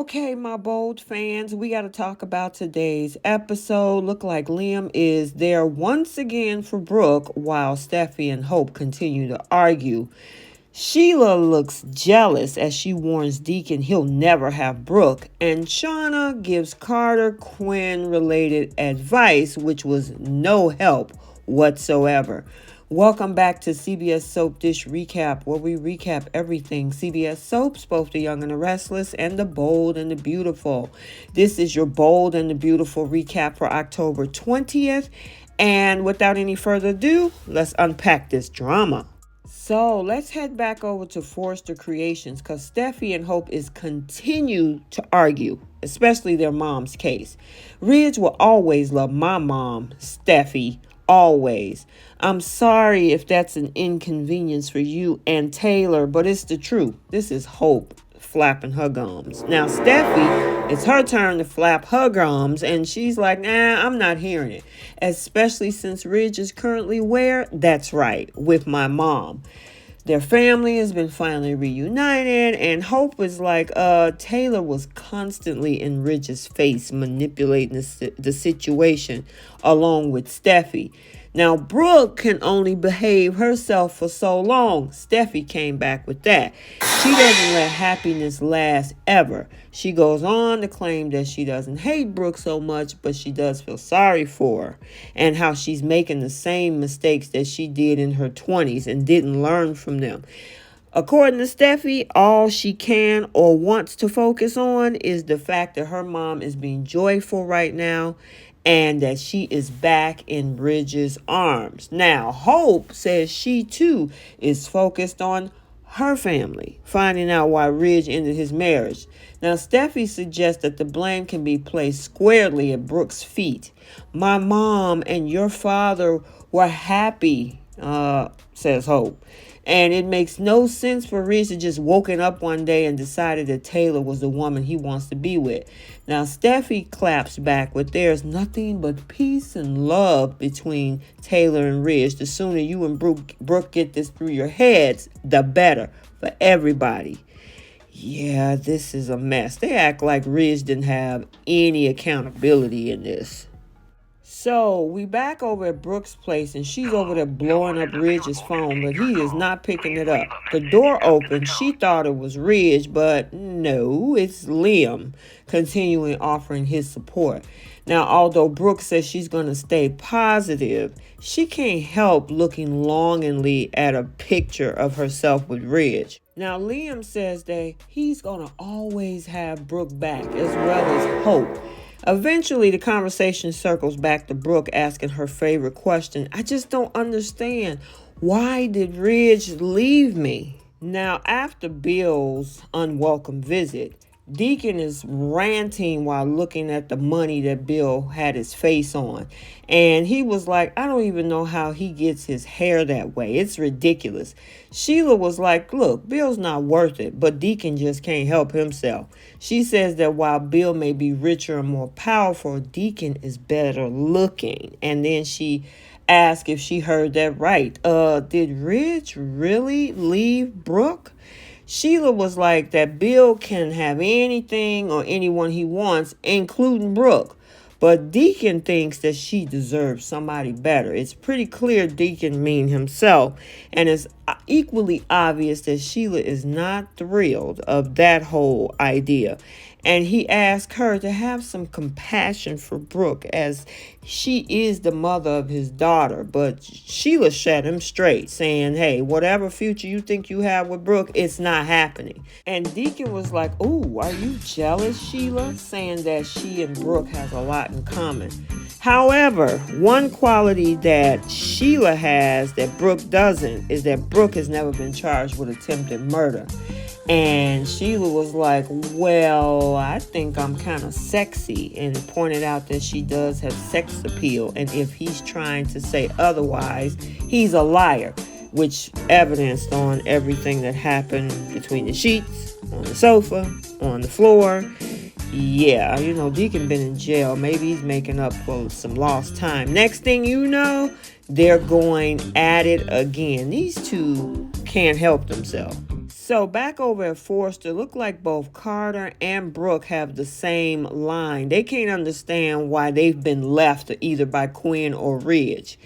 Okay, my bold fans, we got to talk about today's episode. Look like Liam is there once again for Brooke while Steffi and Hope continue to argue. Sheila looks jealous as she warns Deacon he'll never have Brooke, and Shauna gives Carter Quinn-related advice, which was no help whatsoever. Welcome back to CBS Soap Dish Recap, where we recap everything CBS soaps, both the young and the restless, and the bold and the beautiful. This is your bold and the beautiful recap for October 20th. And without any further ado, let's unpack this drama. So let's head back over to Forrester Creations because Steffi and Hope is continue to argue, especially their mom's case. Ridge will always love my mom, Steffi. Always. I'm sorry if that's an inconvenience for you and Taylor, but it's the truth. This is Hope flapping her gums. Now, Steffi, it's her turn to flap her gums, and she's like, nah, I'm not hearing it. Especially since Ridge is currently where? That's right, with my mom. Their family has been finally reunited, and Hope is like, Taylor was constantly in Ridge's face, manipulating the situation along with Steffi. Now, Brooke can only behave herself for so long. Steffi came back with that. She doesn't let happiness last ever. She goes on to claim that she doesn't hate Brooke so much, but she does feel sorry for her and how she's making the same mistakes that she did in her 20s and didn't learn from them. According to Steffi, all she can or wants to focus on is the fact that her mom is being joyful right now and that she is back in Ridge's arms. Now, Hope says she too is focused on her family, finding out why Ridge ended his marriage. Now, Steffi suggests that the blame can be placed squarely at Brooke's feet. My mom and your father were happy, says Hope. And it makes no sense for Ridge to just woken up one day and decided that Taylor was the woman he wants to be with. Now, Steffi claps back with there's nothing but peace and love between Taylor and Ridge. The sooner you and Brooke get this through your heads, the better for everybody. Yeah, this is a mess. They act like Ridge didn't have any accountability in this. So we back over at Brooke's place, and she's over there blowing up Ridge's phone, but he is not picking it up. The door opened. She thought it was Ridge, but no, it's Liam, continuing offering his support. Now, although Brooke says she's going to stay positive, she can't help looking longingly at a picture of herself with Ridge. Now, Liam says that he's going to always have Brooke back, as well as Hope. Eventually, the conversation circles back to Brooke asking her favorite question. I just don't understand. Why did Ridge leave me? Now, after Bill's unwelcome visit, Deacon is ranting while looking at the money that Bill had his face on. And he was like, I don't even know how he gets his hair that way. It's ridiculous. Sheila was like, look, Bill's not worth it, but Deacon just can't help himself. She says that while Bill may be richer and more powerful, Deacon is better looking. And then she asked if she heard that right. Did Ridge really leave Brooke? Sheila was like that Bill can have anything or anyone he wants, including Brooke. But Deacon thinks that she deserves somebody better. It's pretty clear Deacon mean himself. And it's equally obvious that Sheila is not thrilled of that whole idea. And he asked her to have some compassion for Brooke as she is the mother of his daughter. But Sheila shut him straight, saying, hey, whatever future you think you have with Brooke, it's not happening. And Deacon was like, ooh, are you jealous, Sheila? Saying that she and Brooke has a lot in common. However, one quality that Sheila has that Brooke doesn't is that Brooke has never been charged with attempted murder. And Sheila was like, well, I think I'm kind of sexy, and pointed out that she does have sex appeal. And if he's trying to say otherwise, he's a liar, which evidenced on everything that happened between the sheets, on the sofa, on the floor. Yeah, Deacon been in jail. Maybe he's making up for some lost time. Next thing you know, they're going at it again. These two can't help themselves. So back over at Forster, look like both Carter and Brooke have the same line. They can't understand why they've been left either by Quinn or Ridge.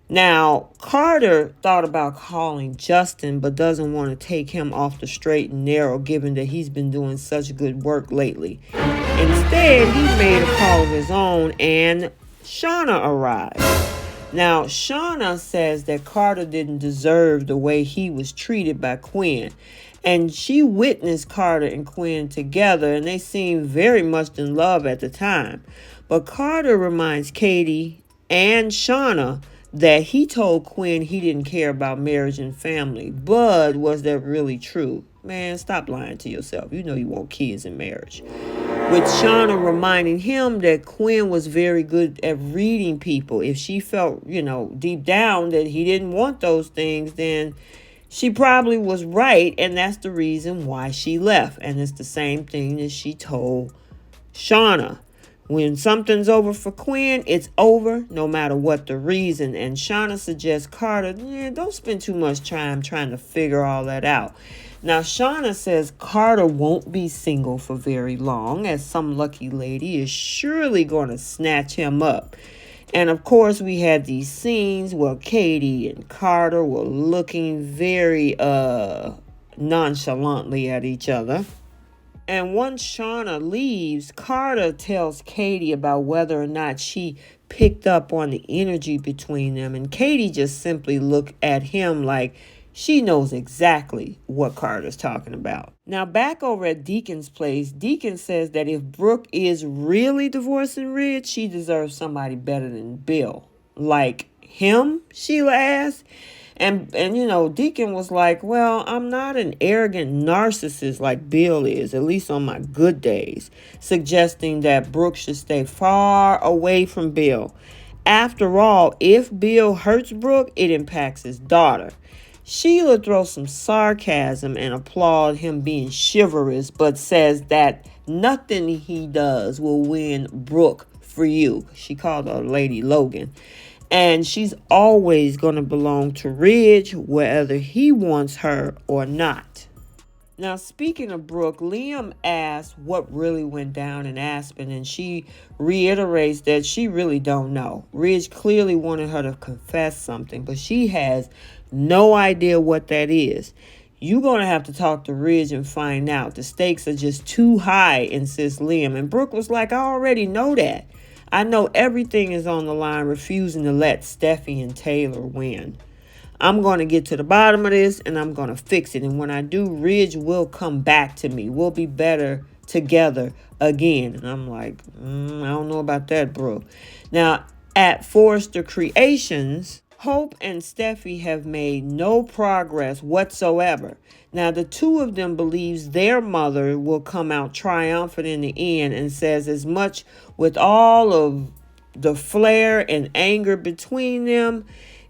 Now, Carter thought about calling Justin, but doesn't want to take him off the straight and narrow given that he's been doing such good work lately. Instead, he made a call of his own and Shauna arrived. Now, Shauna says that Carter didn't deserve the way he was treated by Quinn. And she witnessed Carter and Quinn together, and they seemed very much in love at the time. But Carter reminds Katie and Shauna that he told Quinn he didn't care about marriage and family. But was that really true? Man, stop lying to yourself. You know you want kids in marriage. With Shauna reminding him that Quinn was very good at reading people. If she felt, deep down that he didn't want those things, then she probably was right. And that's the reason why she left. And it's the same thing that she told Shauna. When something's over for Quinn, it's over no matter what the reason. And Shauna suggests Carter, don't spend too much time trying to figure all that out. Now, Shauna says Carter won't be single for very long, as some lucky lady is surely going to snatch him up. And of course, we had these scenes where Katie and Carter were looking very nonchalantly at each other. And once Shauna leaves, Carter tells Katie about whether or not she picked up on the energy between them. And Katie just simply looked at him like she knows exactly what Carter's talking about. Now, back over at Deacon's place, Deacon says that if Brooke is really divorcing Ridge, she deserves somebody better than Bill. Like him, Sheila asked. And Deacon was like, well, I'm not an arrogant narcissist like Bill is, at least on my good days, suggesting that Brooke should stay far away from Bill. After all, if Bill hurts Brooke, it impacts his daughter. Sheila throws some sarcasm and applauds him being chivalrous, but says that nothing he does will win Brooke for you. She called her Lady Logan. And she's always going to belong to Ridge, whether he wants her or not. Now, speaking of Brooke, Liam asks what really went down in Aspen, and she reiterates that she really don't know. Ridge clearly wanted her to confess something, but she has no idea what that is. You're going to have to talk to Ridge and find out. The stakes are just too high, insists Liam. And Brooke was like, I already know that. I know everything is on the line, refusing to let Steffi and Taylor win. I'm going to get to the bottom of this, and I'm going to fix it. And when I do, Ridge will come back to me. We'll be better together again. And I'm like, I don't know about that, bro. Now, at Forrester Creations, Hope and Steffi have made no progress whatsoever. Now, the two of them believes their mother will come out triumphant in the end, and says as much with all of the flair and anger between them.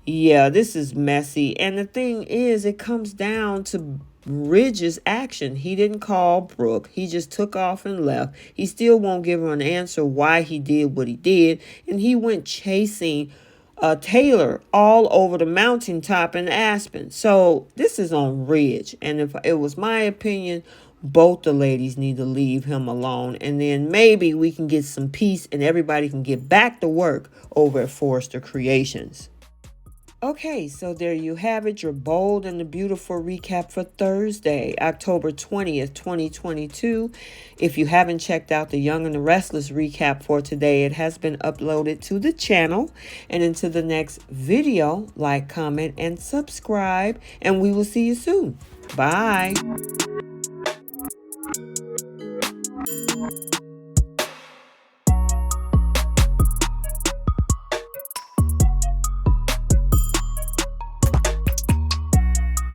Yeah, this is messy. And the thing is, it comes down to Ridge's action. He didn't call Brooke. He just took off and left. He still won't give her an answer why he did what he did. And he went chasing Taylor all over the mountaintop in Aspen. So this is on Ridge. And if it was my opinion, both the ladies need to leave him alone. And then maybe we can get some peace and everybody can get back to work over at Forrester Creations. Okay, so there you have it, your bold and the beautiful recap for Thursday, October 20th, 2022. If you haven't checked out the Young and the Restless recap for today, it has been uploaded to the channel. And until the next video, like, comment, and subscribe, and we will see you soon. Bye.